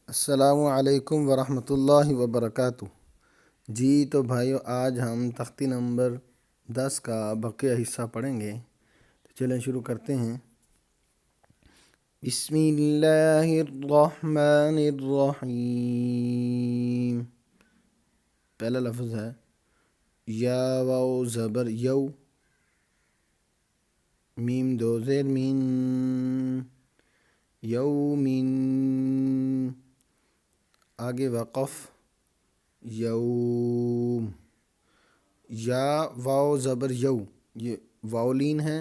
السلام علیکم ورحمۃ اللہ وبرکاتہ۔ جی تو بھائیو، آج ہم تختی نمبر 10 کا بقیہ حصہ پڑھیں گے، تو چلیں شروع کرتے ہیں۔ بسم اللہ الرحمن الرحیم۔ پہلا لفظ ہے یا واو زبر یو، میم دو زیر مین، یومین، آگے وقف یوم، یا واو زبر یو، یہ واولین ہے،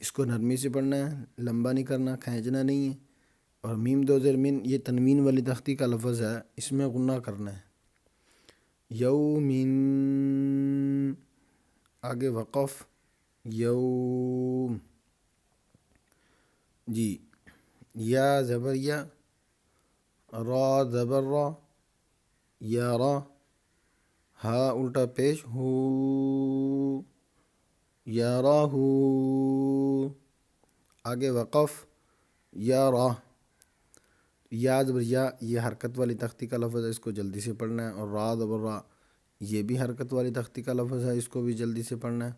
اس کو نرمی سے پڑھنا ہے، لمبا نہیں کرنا، کھینچنا نہیں ہے۔ اور میم دو زیر مین، یہ تنوین والی تختی کا لفظ ہے، اس میں غنہ کرنا ہے۔ یومین، آگے وقف یوم، جی یا زبر یا، را زبر را، یا را، ہا الٹا پیش ہو، یا را ہو، آگے وقف یا را، یا زبر یا، یہ حرکت والی تختی کا لفظ ہے، اس کو جلدی سے پڑھنا ہے۔ اور را زبر را، یہ بھی حرکت والی تختی کا لفظ ہے، اس کو بھی جلدی سے پڑھنا ہے۔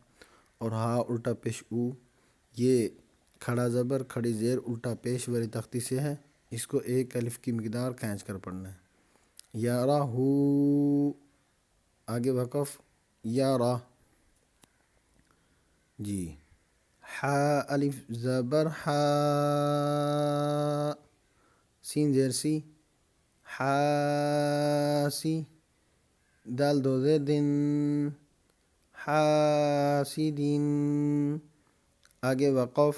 اور ہا الٹا پیش او، یہ کھڑا زبر کھڑی زیر الٹا پیش والی تختی سے ہے، اس کو ایک الف کی مقدار کھینچ کر پڑھنا ہے۔ یا را ہو، آگے وقف یا را، جی حا الف زبر حا، سین زیر سی، حاسی، دال دو زیر دن، حاسدین، آگے وقف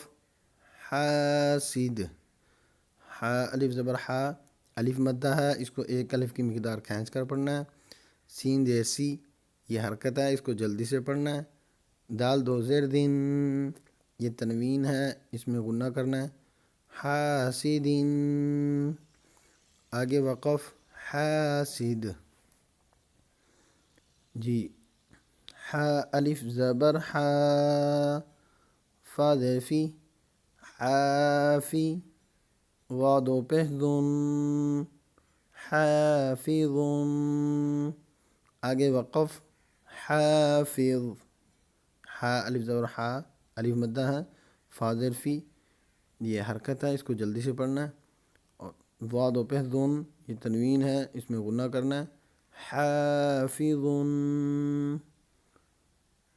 حاسد، حا الف زبر حا، الف مدہ ہے، اس کو ایک الف کی مقدار کھینچ کر پڑھنا ہے۔ سین زیر سی، یہ حرکت ہے، اس کو جلدی سے پڑھنا ہے۔ دال دو زیر دن، یہ تنوین ہے، اس میں غنہ کرنا ہے۔ حاسدین، آگے وقف حاسد، جی حا الف زبر حا، فا زیر فی، حافی، وا دو پیش ذن، حافظن، آگے وقف حافظ، حا الف زبر حا، الف مدہ ہے، فا زیر فی، یہ حرکت ہے، اس کو جلدی سے پڑھنا ہے۔ اور وا دو پیش ذن، یہ تنوین ہے، اس میں غنہ کرنا ہے۔ حافظن،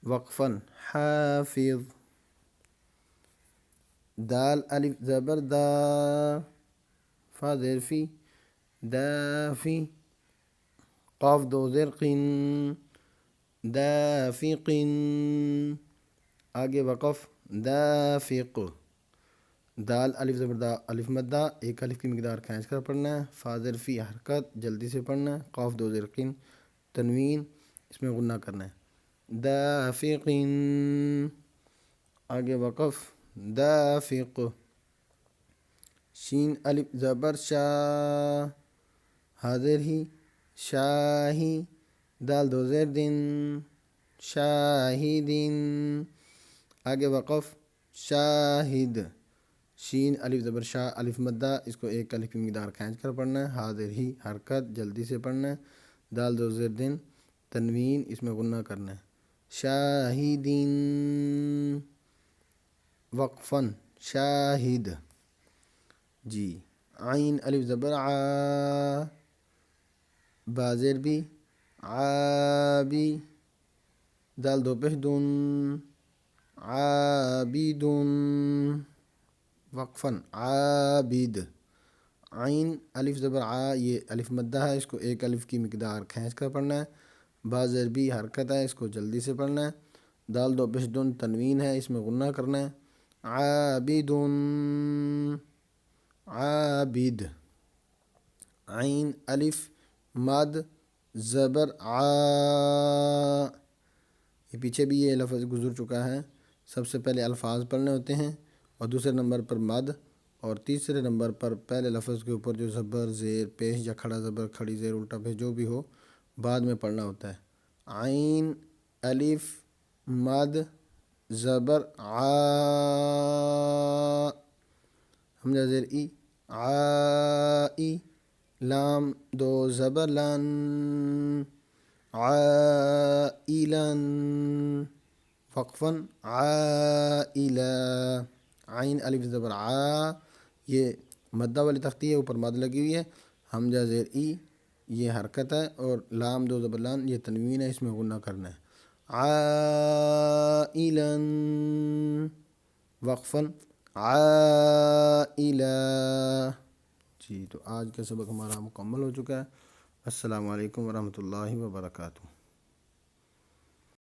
وقفاً حافظ، دال الف زبر دا، فا زیر فی، دافی، قاف دو زیر قن، دافقن، آگے وقف دافق، دال الف زبر دا، الف مدہ، ایک الف کی مقدار کھینچ کر پڑھنا ہے۔ فا زیر فی حرکت، جلدی سے پڑھنا ہے۔ قاف دو زیر قن، تنوین، اس میں غنہ کرنا ہے۔ دافقن، آگے وقف دافق، شین الف زبر شا، حاضر ہی، شاہی، دال دو زیر دن، شاہدین، آگے وقف شاہد، شین الف زبر شا، الف مدہ، اس کو ایک الف کی مقدار کھینچ کر پڑھنا ہے۔ حاضر ہی حرکت، جلدی سے پڑھنا ہے۔ دال دو زیر دن، تنوین، اس میں غنہ کرنا ہے۔ شاہدین، وقفاً شاہد، جی عین الف زبر عا، با زیر بی، عابی، دال دو پیش دن، عابدن، وقفاً عابد، عین الف زبر عا، یہ الف مدہ ہے، اس کو ایک الف کی مقدار کھینچ کر پڑھنا ہے۔ با زیر بی حرکت ہے، اس کو جلدی سے پڑھنا ہے۔ دال دو پیش دن، تنوین ہے، اس میں غنہ کرنا ہے۔ عابدن، عابد، عین الف مد زبر عا، یہ پیچھے بھی یہ لفظ گزر چکا ہے۔ سب سے پہلے الفاظ پڑھنے ہوتے ہیں، اور دوسرے نمبر پر مد، اور تیسرے نمبر پر پہلے لفظ کے اوپر جو زبر زیر پیش یا کھڑا زبر کھڑی زیر الٹا پیش جو بھی ہو بعد میں پڑھنا ہوتا ہے۔ عین الف مد زبر عا، حمزہ زیر ای، عائی، لام دو زبر لن، عائلا، وقفاً عائلہ، عین الف زبر یہ مدہ والی تختی ہے، اوپر مد لگی ہوئی ہے، حمزہ زیر ای یہ حرکت ہے، اور لام دو زبر لان یہ تنوین ہے، اس میں غنہ کرنا ہے، عائلا، وقفاً عائلہ۔ جی تو آج کا سبق ہمارا مکمل ہو چکا ہے۔ السلام علیکم ورحمۃ اللہ وبرکاتہ۔